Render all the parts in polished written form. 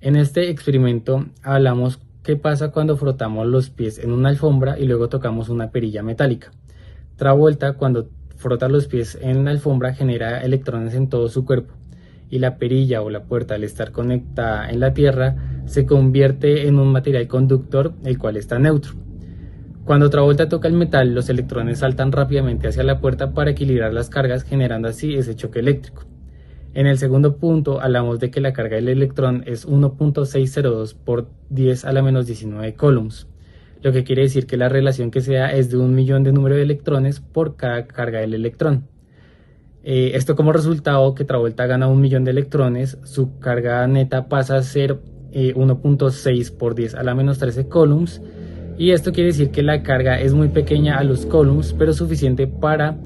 En este experimento hablamos qué pasa cuando frotamos los pies en una alfombra y luego tocamos una perilla metálica. Travolta, cuando frota los pies en la alfombra, genera electrones en todo su cuerpo, y la perilla o la puerta, al estar conectada en la tierra, se convierte en un material conductor, el cual está neutro. Cuando Travolta toca el metal, los electrones saltan rápidamente hacia la puerta para equilibrar las cargas, generando así ese choque eléctrico. En el segundo punto hablamos de que la carga del electrón es 1.602 por 10 a la menos 19 coulombs, lo que quiere decir que la relación que se da es de 1.000.000 de número de electrones por cada carga del electrón. Esto como resultado que Travolta gana 1.000.000 de electrones, su carga neta pasa a ser 1.6 por 10 a la menos 13 coulombs, y esto quiere decir que la carga es muy pequeña a los coulombs, pero suficiente para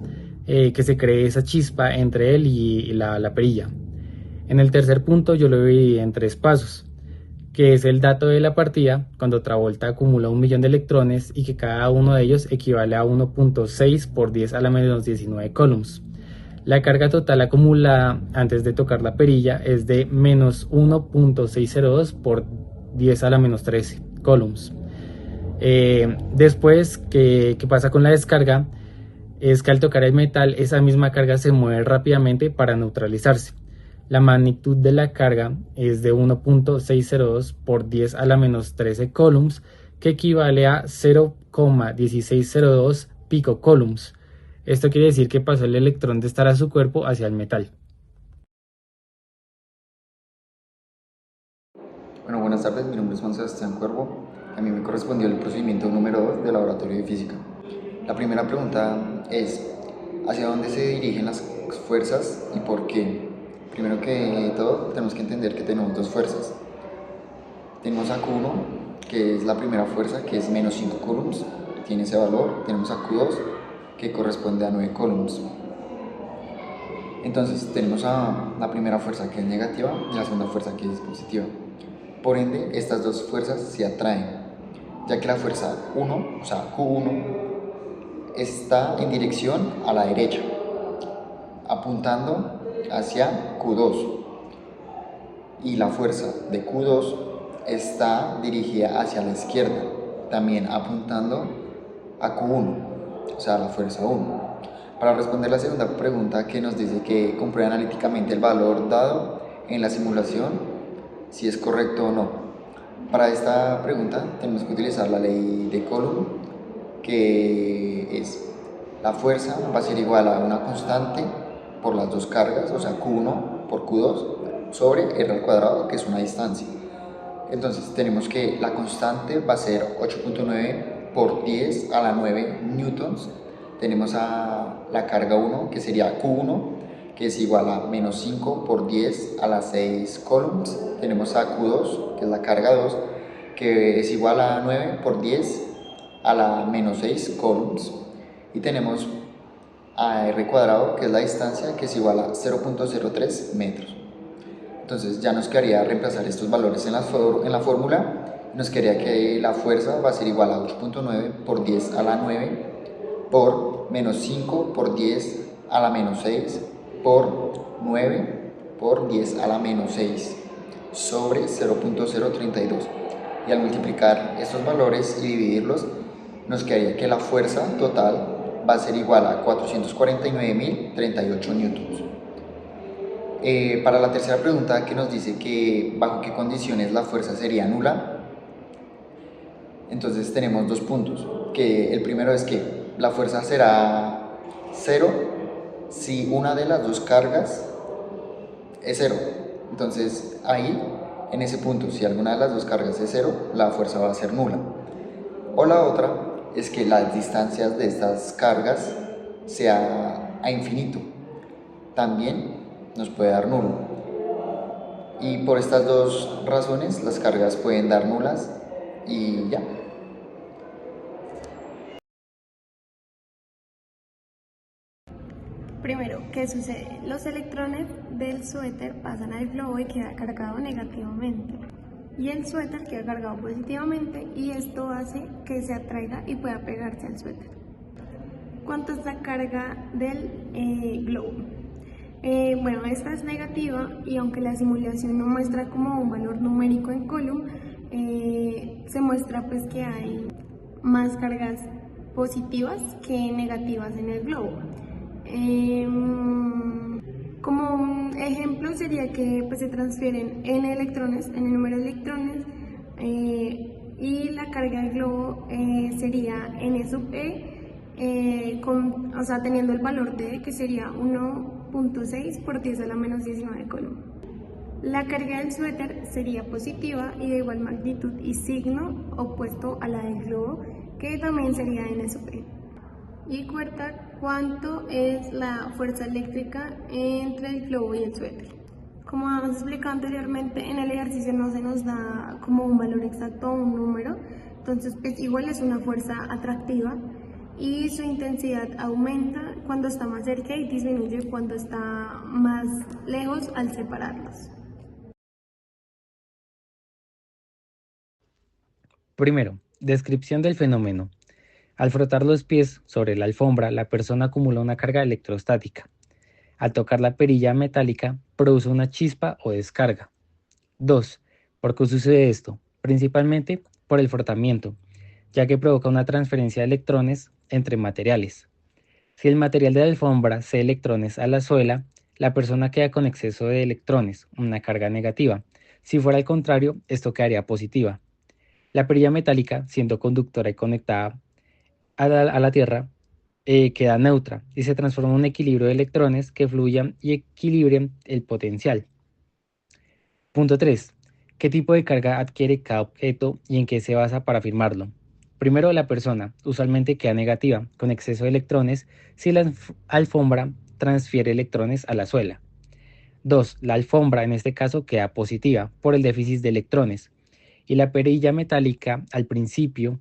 que se cree esa chispa entre él y la perilla. En el tercer punto yo lo dividí en 3 pasos, que es el dato de la partida, cuando Travolta acumula 1.000.000 de electrones y que cada uno de ellos equivale a 1.6 por 10 a la menos 19 coulombs. La carga total acumulada antes de tocar la perilla es de menos 1.602 por 10 a la menos 13 coulombs. Después, ¿qué pasa con la descarga? Es que al tocar el metal, esa misma carga se mueve rápidamente para neutralizarse. La magnitud de la carga es de 1.602 por 10 a la menos 13 coulombs, que equivale a 0,1602 picocoulombs. Esto quiere decir que pasó el electrón de estar a su cuerpo hacia el metal. Bueno, buenas tardes, mi nombre es Juan Sebastián Cuervo. A mí me correspondió el procedimiento número 2 del laboratorio de física. La primera pregunta es, ¿hacia dónde se dirigen las fuerzas y por qué? Primero que todo, tenemos que entender que tenemos dos fuerzas. Tenemos a Q1, que es la primera fuerza, que es menos 5 coulombs, tiene ese valor. Tenemos a Q2, que corresponde a 9 coulombs. Entonces tenemos a la primera fuerza, que es negativa, y la segunda fuerza, que es positiva. Por ende, estas dos fuerzas se atraen, ya que la fuerza 1, o sea, Q1, está en dirección a la derecha, apuntando hacia Q2, y la fuerza de Q2 está dirigida hacia la izquierda, también apuntando a Q1, o sea, la fuerza 1. Para responder la segunda pregunta, que nos dice que compruebe analíticamente el valor dado en la simulación, si es correcto o no. Para esta pregunta tenemos que utilizar la ley de Coulomb, que es la fuerza va a ser igual a una constante por las dos cargas, o sea, Q1 por Q2 sobre R al cuadrado, que es una distancia. Entonces tenemos que la constante va a ser 8.9 por 10 a la 9 newtons. Tenemos a la carga 1, que sería Q1, que es igual a menos 5 por 10 a las 6 coulombs. Tenemos a Q2, que es la carga 2, que es igual a 9 por 10 a la menos 6 coulombs. Y tenemos a R cuadrado, que es la distancia, que es igual a 0.03 metros. Entonces ya nos quedaría reemplazar estos valores en la fórmula. Nos quedaría que la fuerza va a ser igual a 8.9 por 10 a la 9 por menos 5 por 10 a la menos 6 por 9 por 10 a la menos 6 sobre 0.032. Y al multiplicar estos valores y dividirlos, nos quedaría que la fuerza total va a ser igual a 449.038 newtons. Para la tercera pregunta, que nos dice que bajo qué condiciones la fuerza sería nula, entonces tenemos dos puntos, que el primero es que la fuerza será cero si una de las dos cargas es cero. Entonces ahí, en ese punto, si alguna de las dos cargas es cero, la fuerza va a ser nula. O la otra es que las distancias de estas cargas sea a infinito, también nos puede dar nulo. Y por estas dos razones las cargas pueden dar nulas y ya. Primero, ¿qué sucede? Los electrones del suéter pasan al globo y queda cargado negativamente. Y el suéter queda cargado positivamente y esto hace que se atraiga y pueda pegarse al suéter. ¿Cuánto es la carga del globo? Bueno, esta es negativa y aunque la simulación no muestra como un valor numérico en Coulomb, se muestra pues que hay más cargas positivas que negativas en el globo. Como un ejemplo sería que pues, se transfieren n electrones, n número de electrones, y la carga del globo sería n sub e, o sea, teniendo el valor de que sería 1.6 por 10 a la menos 19 Coulomb. La carga del suéter sería positiva y de igual magnitud y signo opuesto a la del globo, que también sería n sub e. Y cuarta, ¿cuánto es la fuerza eléctrica entre el globo y el suéter? Como hemos explicado anteriormente, en el ejercicio no se nos da como un valor exacto o un número, entonces pues igual es una fuerza atractiva y su intensidad aumenta cuando está más cerca y disminuye cuando está más lejos al separarlos. Primero, descripción del fenómeno. Al frotar los pies sobre la alfombra, la persona acumula una carga electrostática. Al tocar la perilla metálica, produce una chispa o descarga. 2. ¿Por qué sucede esto? Principalmente por el frotamiento, ya que provoca una transferencia de electrones entre materiales. Si el material de la alfombra cede electrones a la suela, la persona queda con exceso de electrones, una carga negativa. Si fuera al contrario, esto quedaría positiva. La perilla metálica, siendo conductora y conectada a la Tierra, queda neutra y se transforma en un equilibrio de electrones que fluyan y equilibren el potencial. Punto 3. ¿Qué tipo de carga adquiere cada objeto y en qué se basa para afirmarlo? Primero, la persona usualmente queda negativa, con exceso de electrones, si la alfombra transfiere electrones a la suela. 2. La alfombra en este caso queda positiva por el déficit de electrones y la perilla metálica al principio,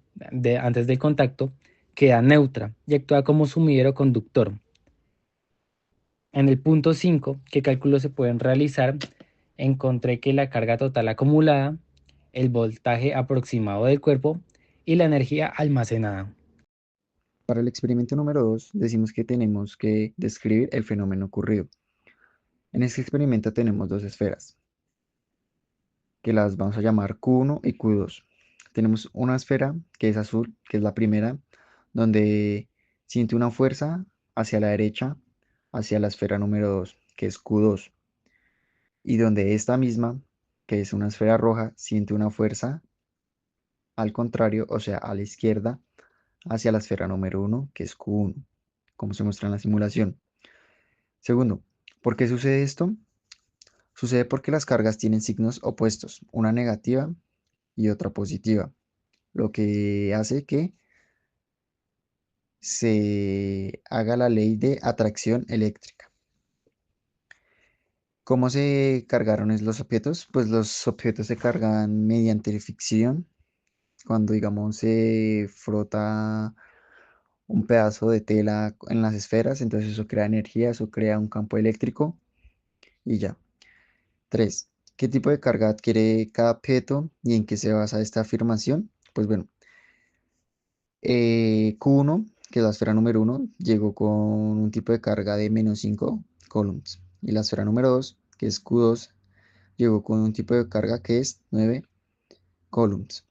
antes del contacto, queda neutra y actúa como sumidero conductor. En el punto 5, ¿qué cálculos se pueden realizar? Encontré que la carga total acumulada, el voltaje aproximado del cuerpo y la energía almacenada. Para el experimento número 2, decimos que tenemos que describir el fenómeno ocurrido. En este experimento tenemos dos esferas, que las vamos a llamar Q1 y Q2. Tenemos una esfera que es azul, que es la primera, donde siente una fuerza hacia la derecha, hacia la esfera número 2, que es Q2. Y donde esta misma, que es una esfera roja, siente una fuerza al contrario, o sea, a la izquierda, hacia la esfera número 1, que es Q1, como se muestra en la simulación. Segundo, ¿por qué sucede esto? Sucede porque las cargas tienen signos opuestos, una negativa y otra positiva, lo que hace que se haga la ley de atracción eléctrica. ¿Cómo se cargaron los objetos? Pues los objetos se cargan mediante fricción. Cuando, digamos, se frota un pedazo de tela en las esferas, entonces eso crea energía, eso crea un campo eléctrico y ya. 3. ¿Qué tipo de carga adquiere cada objeto y en qué se basa esta afirmación? Pues bueno, Q1, que es la esfera número 1, llegó con un tipo de carga de menos 5 coulombs. Y la esfera número 2, que es Q2, llegó con un tipo de carga que es 9 coulombs.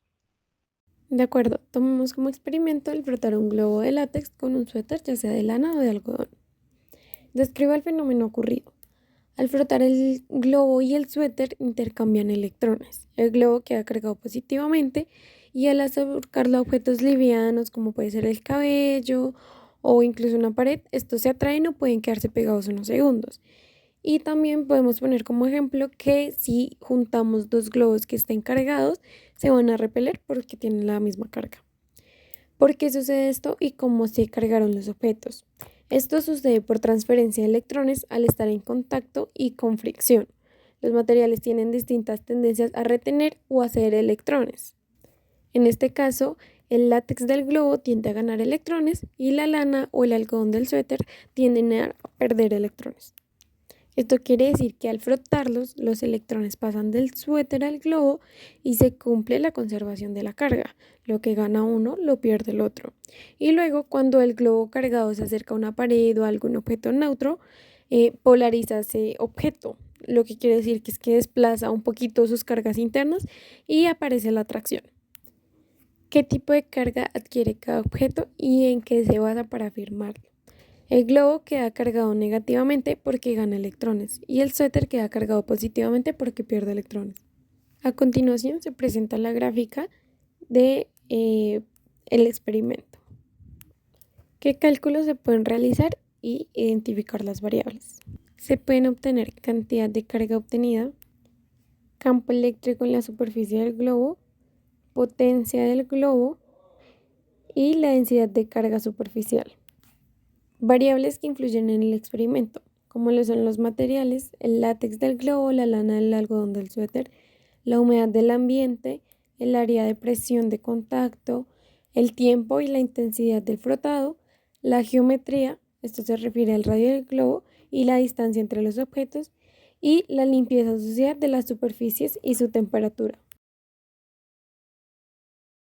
De acuerdo, tomemos como experimento el frotar un globo de látex con un suéter, ya sea de lana o de algodón. Describa el fenómeno ocurrido. Al frotar el globo y el suéter intercambian electrones. El globo queda cargado positivamente y al acercarlo a objetos livianos como puede ser el cabello o incluso una pared, estos se atraen o pueden quedarse pegados unos segundos. Y también podemos poner como ejemplo que si juntamos dos globos que estén cargados, se van a repeler porque tienen la misma carga. ¿Por qué sucede esto y cómo se cargaron los objetos? Esto sucede por transferencia de electrones al estar en contacto y con fricción. Los materiales tienen distintas tendencias a retener o a ceder electrones. En este caso, el látex del globo tiende a ganar electrones y la lana o el algodón del suéter tienden a perder electrones. Esto quiere decir que al frotarlos, los electrones pasan del suéter al globo y se cumple la conservación de la carga. Lo que gana uno, lo pierde el otro. Y luego, cuando el globo cargado se acerca a una pared o a algún objeto neutro, polariza ese objeto, lo que quiere decir que es que desplaza un poquito sus cargas internas y aparece la atracción. ¿Qué tipo de carga adquiere cada objeto y en qué se basa para afirmarlo? El globo queda cargado negativamente porque gana electrones y el suéter queda cargado positivamente porque pierde electrones. A continuación se presenta la gráfica de el experimento. ¿Qué cálculos se pueden realizar y identificar las variables? Se pueden obtener cantidad de carga obtenida, campo eléctrico en la superficie del globo, potencia del globo y la densidad de carga superficial. Variables que influyen en el experimento, como lo son los materiales, el látex del globo, la lana del algodón del suéter, la humedad del ambiente, el área de presión de contacto, el tiempo y la intensidad del frotado, la geometría, esto se refiere al radio del globo y la distancia entre los objetos, y la limpieza o suciedad de las superficies y su temperatura.